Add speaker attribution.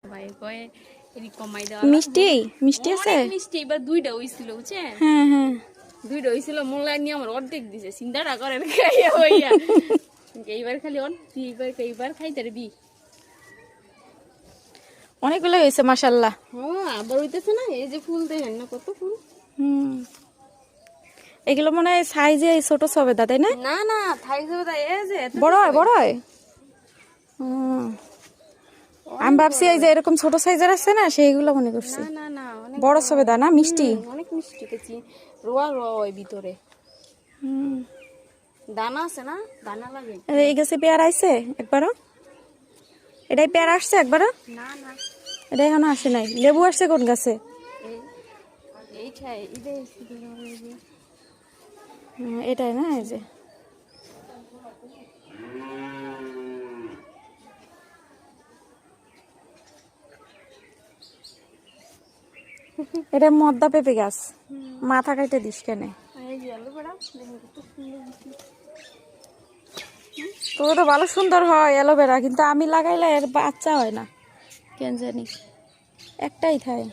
Speaker 1: ভাই কয় এরি কমাই দাও
Speaker 2: মিষ্টি মিষ্টি আছে
Speaker 1: মিষ্টি এবার দুইটা হইছিল বুঝছে
Speaker 2: হ্যাঁ হ্যাঁ
Speaker 1: দুইটা হইছিল মোল্লা নিয়ে আমার অর্ধেক দিছে চিন্তাটা করেন খাইয়া হইয়া এইবার খালি এইবার খাইতে পারবি
Speaker 2: অনেকগুলো হয়েছে মাশাআল্লাহ
Speaker 1: হ্যাঁ আবার হইতেছে না এই যে ফুল দেখেন না কত ফুল
Speaker 2: এগুলো মনে হয় সাইজে ছোট সবেদা তাই না
Speaker 1: না না থাই যাবে এই যে
Speaker 2: বড় হয় আমি ভাবছি এই যে এরকম ছোট সাইজের আছে না সেইগুলো মনে করছি
Speaker 1: না না অনেক
Speaker 2: বড় সবেদা না মিষ্টি
Speaker 1: অনেক মিষ্টি কেছি রোয়া ওই ভিতরে দানা আছে না দানা লাগে
Speaker 2: এই গাছে পেয়ারা আইছে একবারও এটাই পেয়ারা আসছে একবারও
Speaker 1: না না
Speaker 2: এটা এখনো আসে নাই লেবু আসছে কোন গাছে
Speaker 1: এইটাই
Speaker 2: এটাই না এই যে এটা মদ্দা পেঁপে গাছ মাথা কাটে দিস কেন তো তো ভালো সুন্দর হয় অ্যালোভেরা কিন্তু আমি লাগাইলে এর বাচ্চা হয় না কেন জানি একটাই থাকে